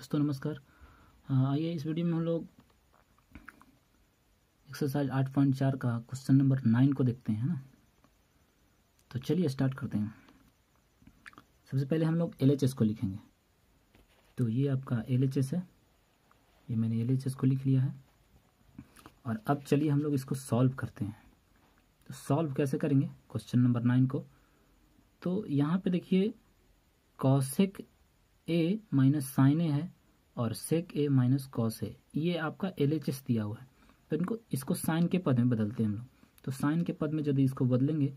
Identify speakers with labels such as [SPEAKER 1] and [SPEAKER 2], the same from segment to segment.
[SPEAKER 1] दोस्तों नमस्कार। आइए इस वीडियो में हम लोग एक्सरसाइज 8.4 का क्वेश्चन नंबर 9 को देखते हैं ना। तो चलिए स्टार्ट करते हैं। सबसे पहले हम लोग LHS को लिखेंगे। तो ये आपका LHS है, ये मैंने LHS को लिख लिया है। और अब चलिए हम लोग इसको सॉल्व करते हैं। तो सॉल्व कैसे करेंगे क्वेश्चन नंबर 9 को? तो यहाँ पे देखिए कॉसेक ए माइनस साइन ए है और सेक ए माइनस कॉस ए, ये आपका LHS दिया हुआ है। तो इसको साइन के पद में बदलते हैं हम लोग। तो साइन के पद में यदि इसको बदलेंगे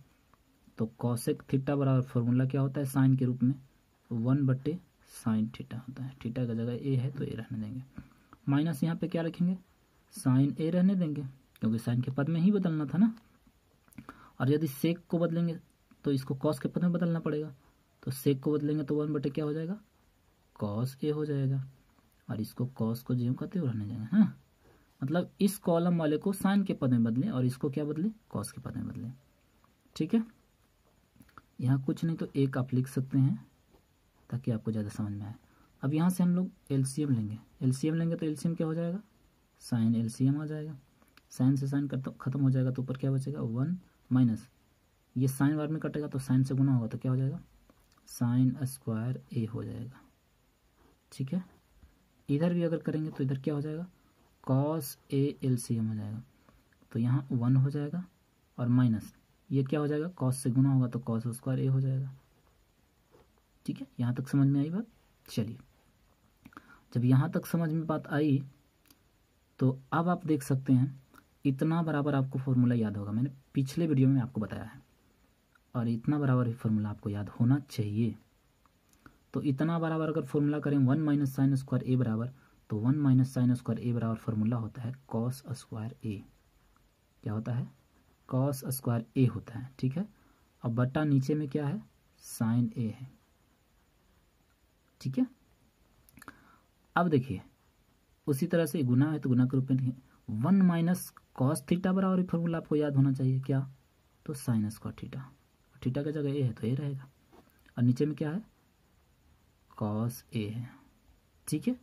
[SPEAKER 1] तो कॉसेक थीटा बराबर फॉर्मूला क्या होता है साइन के रूप में 1/sin थीटा होता है। थीटा का जगह ए है तो ए रहने देंगे, माइनस यहाँ पे क्या रखेंगे साइन ए रहने देंगे क्योंकि साइन के पद में ही बदलना था ना। और यदि सेक को बदलेंगे तो इसको कॉस के पद में बदलना पड़ेगा। तो सेक को बदलेंगे तो 1/, क्या हो जाएगा कॉस ए हो जाएगा। और इसको कॉस को ज्यों का त्यों रहने देंगे। हाँ, मतलब इस कॉलम वाले को साइन के पद में बदलें और इसको क्या बदलें कॉस के पद में बदलें। ठीक है, यहाँ कुछ नहीं तो एक आप लिख सकते हैं ताकि आपको ज़्यादा समझ में आए। अब यहाँ से हम लोग LCM लेंगे। LCM लेंगे तो LCM क्या हो जाएगा साइन LCM आ जाएगा। साइन से साइन खत्म हो जाएगा तो ऊपर क्या बचेगा 1 माइनस ये साइन बार में कटेगा तो साइन से गुना होगा तो क्या हो जाएगा साइन स्क्वायर ए हो जाएगा। ठीक है, इधर भी अगर करेंगे तो इधर क्या हो जाएगा कॉस ए LCM हो जाएगा। तो यहाँ 1 हो जाएगा और माइनस ये क्या हो जाएगा कॉस से गुना होगा तो कॉस स्क्वायर ए हो जाएगा। ठीक है, यहाँ तक समझ में आई बात? चलिए, जब यहाँ तक समझ में बात आई तो अब आप देख सकते हैं इतना बराबर आपको फॉर्मूला याद होगा। मैंने पिछले वीडियो में आपको बताया है और इतना बराबर ही फॉर्मूला आपको याद होना चाहिए। तो इतना बराबर अगर फॉर्मूला करें 1 माइनस साइन स्क्वायर ए बराबर, तो 1 माइनस साइन स्क्वायर ए बराबर फॉर्मूला होता है कॉस स्क्वायर ए। क्या होता है कॉस स्क्वायर ए होता है। ठीक है, अब बटा नीचे में क्या है साइन ए है। ठीक है, अब देखिए उसी तरह से गुना है तो गुना के रूप में 1 माइनस कॉस थीटा बराबर फॉर्मूला आपको याद होना चाहिए क्या तो साइन स्क्वायर थीटा। थीटा का जगह ए है तो ए रहेगा और नीचे में क्या है कॉस ए है। ठीक है,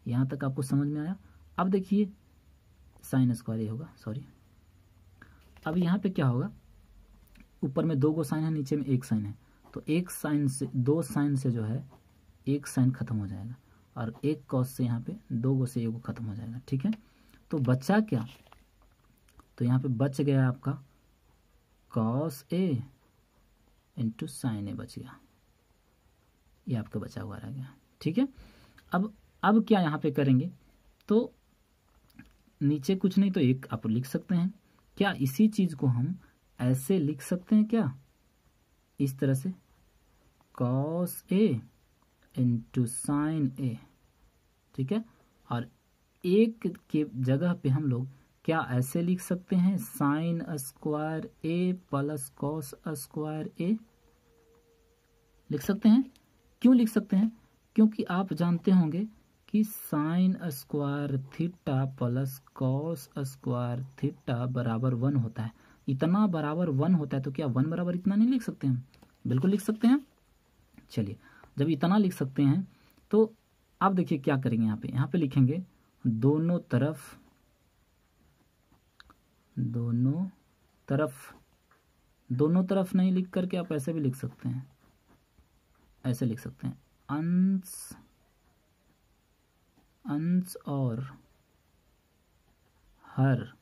[SPEAKER 1] यहाँ तक आपको समझ में आया। अब देखिए साइन स्क्वायर ए होगा, सॉरी। अब यहाँ पे क्या होगा ऊपर में 2 साइन है नीचे में 1 साइन है तो 1 साइन से 2 साइन से जो है 1 साइन खत्म हो जाएगा और 1 कॉस से यहाँ पे 2 से 1 खत्म हो जाएगा। ठीक है, तो बचा क्या तो यहाँ पे बच गया आपका कॉस ए इंटू साइन ए बच गया, ये आपका बचा हुआ रह गया। ठीक है, अब क्या यहाँ पे करेंगे तो नीचे कुछ नहीं तो एक आप लिख सकते हैं। क्या इसी चीज को हम ऐसे लिख सकते हैं क्या इस तरह से कॉस ए इंटू साइन ए। ठीक है, और एक के जगह पे हम लोग क्या ऐसे लिख सकते हैं साइन स्क्वायर ए प्लस कॉस स्क्वायर ए लिख सकते हैं। क्यों लिख सकते हैं? क्योंकि आप जानते होंगे कि sine square theta plus cos square theta बराबर 1 होता है। इतना बराबर 1 होता है तो क्या 1 बराबर इतना नहीं लिख सकते हैं? बिल्कुल लिख सकते हैं। चलिए, जब इतना लिख सकते हैं तो आप देखिए क्या करेंगे। यहाँ पे लिखेंगे दोनों तरफ नहीं लिख करके आप ऐसे भी लिख सकते हैं, ऐसे लिख सकते हैं अंश और हर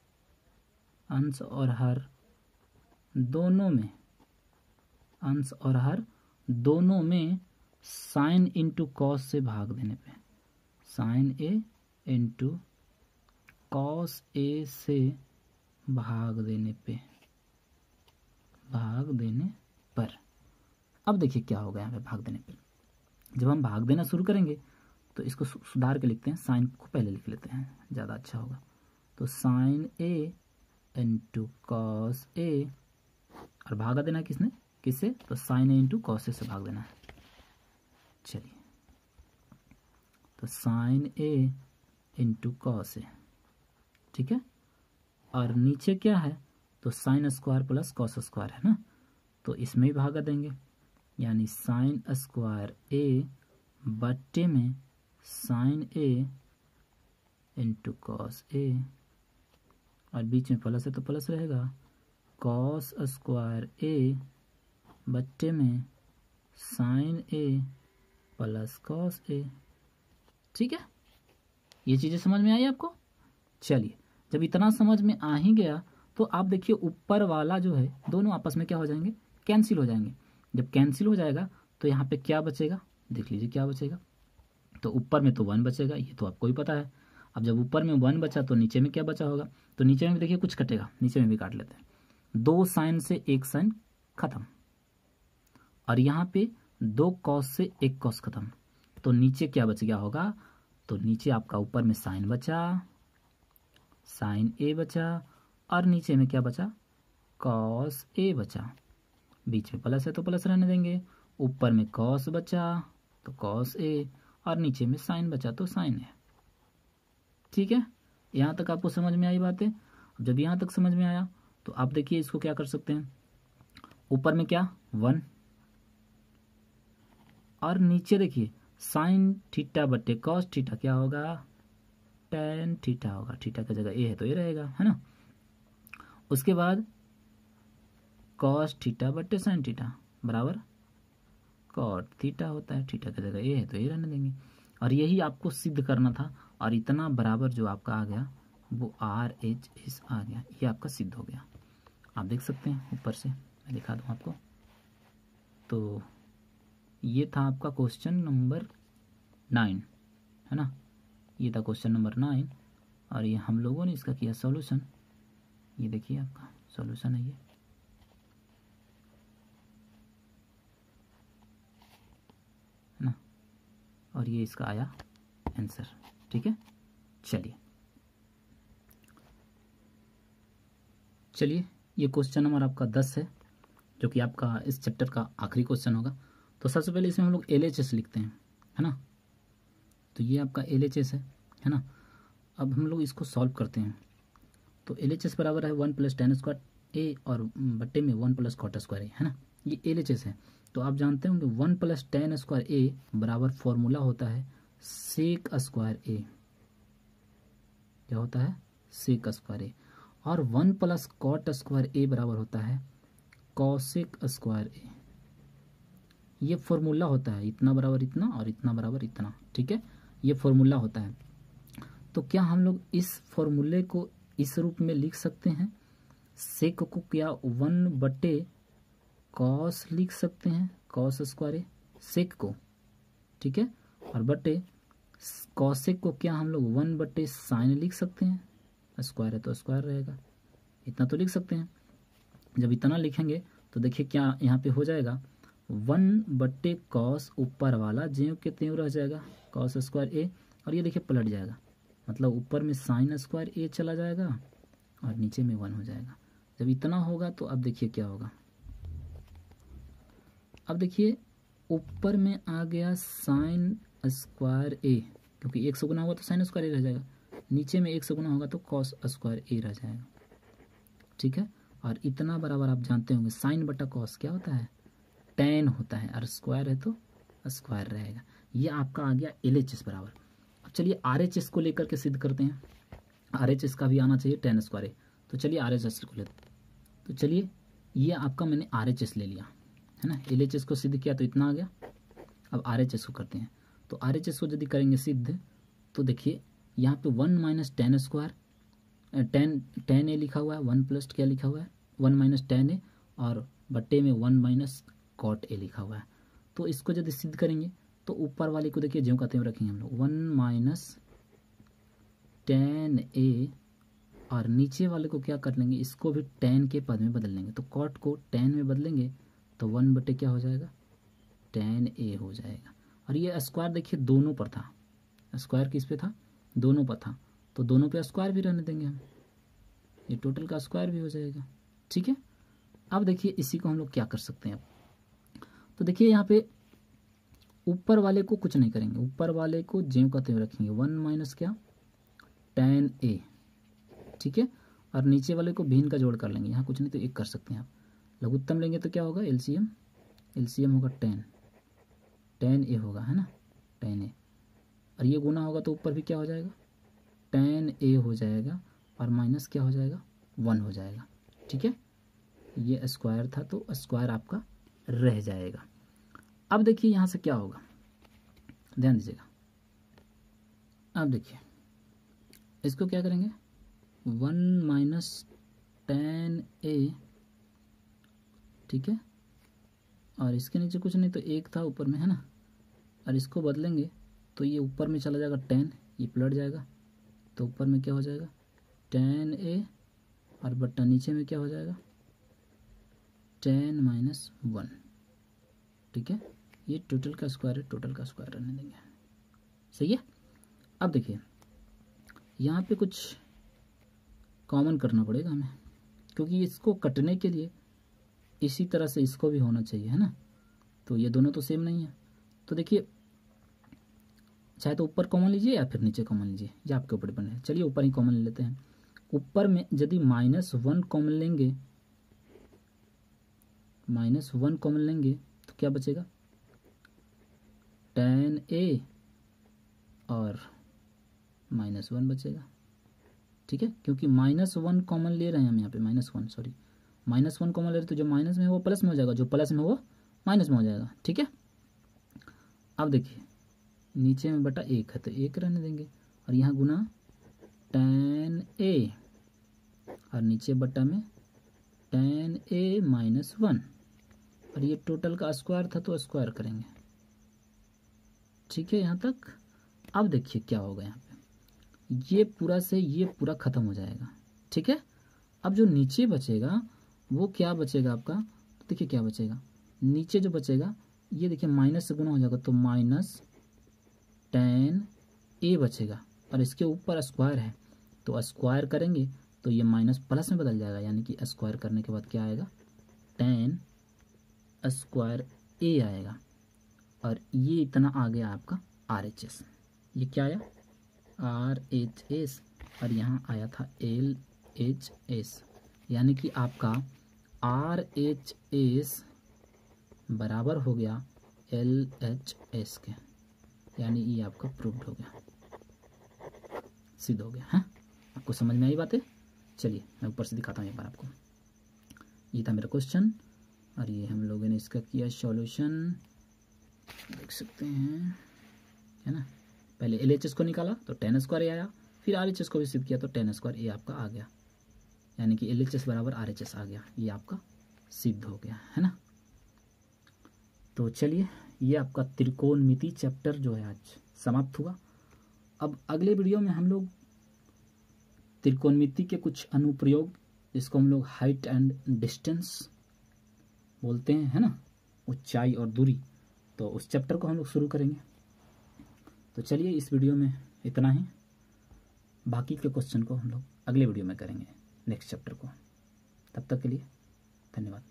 [SPEAKER 1] दोनों में साइन इंटू कॉस से भाग देने पे sign A into cos A से भाग देने पर। अब देखिए क्या होगा यहाँ पे भाग देने पे। जब हम भाग देना शुरू करेंगे तो इसको सुधार के लिखते हैं, साइन को पहले लिख लेते हैं ज़्यादा अच्छा होगा। तो sign A into cos A और भागा देना किससे तो sign A into cos A से भाग देना है। चलिए, तो sign A into cos A. ठीक है, और नीचे क्या है तो sine square plus cos square है ना, तो इसमें ही भागा देंगे यानी साइन स्क्वायर ए बट्टे में sign A into cos A, और बीच में प्लस है तो प्लस रहेगा, कॉस स्क्वायर ए बट्टे में sign A plus cos A. ठीक है, ये चीज़ें समझ में आई आपको? चलिए, जब इतना समझ में आ ही गया तो आप देखिए ऊपर वाला जो है दोनों आपस में क्या हो जाएंगे, कैंसिल हो जाएंगे। जब कैंसिल हो जाएगा तो यहाँ पे क्या बचेगा, देख लीजिए क्या बचेगा। तो ऊपर में तो 1 बचेगा, ये तो आपको ही पता है। अब जब ऊपर में 1 बचा तो नीचे में क्या बचा होगा, तो नीचे में भी देखिए कुछ कटेगा, नीचे में भी काट लेते हैं। 2 साइन से 1 साइन खत्म, और यहाँ पे 2 कॉस से 1 कॉस खत्म, तो नीचे क्या बच गया होगा, तो नीचे आपका ऊपर में साइन बचा, साइन ए बचा, और नीचे में क्या बचा, कॉस ए बचा। बीच में प्लस है तो प्लस रहने देंगे, ऊपर में कॉस बचा तो कॉस ए, और नीचे में साइन बचा तो साइन ए। ठीक है, यहाँ तक आपको समझ में आई बातें? अब जब यहाँ तक समझ में आया तो आप देखिए इसको क्या कर सकते हैं, ऊपर में क्या 1, और नीचे देखिए साइन थीटा बट्टे कॉस थीटा क्या होगा, टेन थीटा होगा। थीटा की जगह ए है तो ये रहेगा, है ना। उसके बाद कॉस थीटा बट्टे साइन थीटा बराबर कॉट थीटा होता है, थीटा की जगह ए है तो ये रहने देंगे। और यही आपको सिद्ध करना था, और इतना बराबर जो आपका आ गया वो RHS आ गया, ये आपका सिद्ध हो गया। आप देख सकते हैं ऊपर से, मैं दिखा दूँ आपको। तो ये था आपका क्वेश्चन नंबर 9, है ना, ये था क्वेश्चन नंबर 9, और ये हम लोगों ने इसका किया सॉल्यूशन। ये देखिए आपका सॉल्यूशन है ये, है ना, और ये इसका आया आंसर। ठीक है, चलिए ये क्वेश्चन नंबर आपका 10 है, जो कि आपका इस चैप्टर का आखिरी क्वेश्चन होगा। तो सबसे पहले इसमें हम लोग LHS लिखते हैं, है ना। तो ये आपका LHS है ना। अब हम लोग इसको सॉल्व करते हैं। तो LHS बराबर है 1 + tan स्क्वायर ए और बट्टे में 1 + cot स्क्वायर ए, है ना। ये LHS है। तो आप जानते होंगे 1 + tan स्क्वायर ए बराबर फॉर्मूला होता है सेक स्क्वायर ए। क्या होता है, सेक स्क्वायर ए। और 1 + cot स्क्वायर ए बराबर होता है कॉसेक स्क्वायर ए। ये फॉर्मूला होता है, इतना बराबर इतना और इतना बराबर इतना। ठीक है, ये फॉर्मूला होता है। तो क्या हम लोग इस फॉर्मूले को इस रूप में लिख सकते हैं, सेक को क्या 1 बटे कॉस लिख सकते हैं, कॉस स्क्वायर ए सेक को। ठीक है, और बटे कॉसेक को क्या हम लोग 1 बटे साइन लिख सकते हैं, स्क्वायर है तो स्क्वायर रहेगा, इतना तो लिख सकते हैं। जब इतना लिखेंगे तो देखिए क्या यहाँ पे हो जाएगा, 1 बटे कॉस ऊपर वाला ज्यों के त्यों रह जाएगा कॉस स्क्वायर ए, और ये देखिए पलट जाएगा, मतलब ऊपर में साइन स्क्वायर ए चला जाएगा और नीचे में 1 हो जाएगा। जब इतना होगा तो अब देखिए क्या होगा, अब देखिए ऊपर में आ गया साइन स्क्वायर ए, क्योंकि 1 से गुना होगा तो साइन स्क्वायर ए रह जाएगा, नीचे में 1 से गुना होगा तो कॉस स्क्वायर ए रह जाएगा। ठीक है, और इतना बराबर आप जानते होंगे साइन बटा कॉस क्या होता है, टेन होता है, और स्क्वायर है तो स्क्वायर रहेगा। ये आपका आ गया LHS बराबर। अब चलिए RHS को लेकर के सिद्ध करते हैं। RHS का भी आना चाहिए टेन स्क्वायर ए। तो चलिए RHS को लेते हैं। तो चलिए ये आपका मैंने RHS ले लिया, है ना। LHS को सिद्ध किया तो इतना आ गया। अब RHS को करते हैं। तो RHS को यदि करेंगे सिद्ध तो देखिए यहाँ पे 1 - tan स्क्वायर tan ए लिखा हुआ है, 1 + क्या लिखा हुआ है 1 - tan ए, और बट्टे में 1 - cot ए लिखा हुआ है। तो इसको यदि सिद्ध करेंगे तो ऊपर वाले को देखिए ज्यों का त्यों रखेंगे हम लोग 1 - tan ए, और नीचे वाले को क्या कर लेंगे, इसको भी tan के पद में बदल लेंगे। तो cot को tan में बदलेंगे तो 1 बटे क्या हो जाएगा, tan ए हो जाएगा। और ये स्क्वायर देखिए दोनों पर था, स्क्वायर किस पे था, दोनों पर था, तो दोनों पे स्क्वायर भी रहने देंगे हम, ये टोटल का स्क्वायर भी हो जाएगा। ठीक है, अब देखिए इसी को हम लोग क्या कर सकते हैं। अब तो देखिए यहाँ पे ऊपर वाले को कुछ नहीं करेंगे, ऊपर वाले को ज्यों का त्यों रखेंगे 1 - क्या tan ए। ठीक है, और नीचे वाले को भिन्न का जोड़ कर लेंगे, यहाँ कुछ नहीं तो एक कर सकते हैं आप। लघुत्तम लेंगे तो क्या होगा, LCM होगा tan ए होगा, है ना, tan ए। और ये गुना होगा तो ऊपर भी क्या हो जाएगा, tan a हो जाएगा और माइनस क्या हो जाएगा, 1 हो जाएगा। ठीक है, ये स्क्वायर था तो स्क्वायर आपका रह जाएगा। अब देखिए यहाँ से क्या होगा, ध्यान दीजिएगा। अब देखिए इसको क्या करेंगे, 1 माइनस tan a, ठीक है, और इसके नीचे कुछ नहीं तो 1 था ऊपर में, है ना, और इसको बदलेंगे तो ये ऊपर में चला जाएगा tan, ये पलट जाएगा तो ऊपर में क्या हो जाएगा, tan a, और बट्टा नीचे में क्या हो जाएगा, tan माइनस 1। ठीक है, ये टोटल का स्क्वायर है, टोटल का स्क्वायर रहने देंगे। सही है। अब देखिए यहाँ पे कुछ कॉमन करना पड़ेगा हमें, क्योंकि इसको कटने के लिए इसी तरह से इसको भी होना चाहिए, है ना, तो ये दोनों तो सेम नहीं है। तो देखिए चाहे तो ऊपर कॉमन लीजिए या फिर नीचे कॉमन लीजिए, ये आपके ऊपर डिपेंड है। चलिए ऊपर ही कॉमन ले लेते हैं। ऊपर में यदि -1 कॉमन लेंगे, -1 कॉमन लेंगे तो क्या बचेगा, tan a और -1 बचेगा। ठीक है, क्योंकि -1 कॉमन ले रहे हैं हम यहाँ पे, -1 कॉमन ले रहे हैं तो जो माइनस में है वो प्लस में हो जाएगा, जो प्लस में वो माइनस में हो जाएगा। ठीक है, अब देखिए नीचे में बटा 1 है तो 1 रहने देंगे, और यहाँ गुना tan a, और नीचे बटा में tan a माइनस 1, और ये टोटल का स्क्वायर था तो स्क्वायर करेंगे। ठीक है यहाँ तक। अब देखिए क्या होगा, यहाँ पे ये पूरा से ये पूरा खत्म हो जाएगा। ठीक है, अब जो नीचे बचेगा वो क्या बचेगा आपका, तो देखिए क्या बचेगा, नीचे जो बचेगा ये देखिए माइनस से गुना हो जाएगा तो माइनस tan a बचेगा, और इसके ऊपर स्क्वायर है तो स्क्वायर करेंगे तो ये माइनस प्लस में बदल जाएगा, यानी कि स्क्वायर करने के बाद क्या आएगा, tan स्क्वायर a आएगा, और ये इतना आ गया आपका RHS। ये क्या आया, RHS, और यहाँ आया था LHS, यानी कि आपका RHS बराबर हो गया LHS के, यानी ये आपका प्रूव्ड हो गया, सिद्ध हो गया। है आपको समझ में आई बातें। चलिए मैं ऊपर से दिखाता हूँ एक बार आपको। ये था मेरा क्वेश्चन, और ये हम लोगों ने इसका किया सॉल्यूशन, देख सकते हैं, है ना। पहले LHS को निकाला तो tan स्क्वायर ए आया, फिर RHS को भी सिद्ध किया तो tan स्क्वायर ए आपका आ गया, यानी कि LHS बराबर RHS आ गया, ये आपका सिद्ध हो गया, है ना। तो चलिए ये आपका त्रिकोणमिति चैप्टर जो है आज समाप्त हुआ। अब अगले वीडियो में हम लोग त्रिकोणमिति के कुछ अनुप्रयोग, जिसको हम लोग हाइट एंड डिस्टेंस बोलते हैं, है ना, ऊंचाई और दूरी, तो उस चैप्टर को हम लोग शुरू करेंगे। तो चलिए इस वीडियो में इतना ही, बाकी के क्वेश्चन को हम लोग अगले वीडियो में करेंगे, नेक्स्ट चैप्टर को। तब तक के लिए धन्यवाद।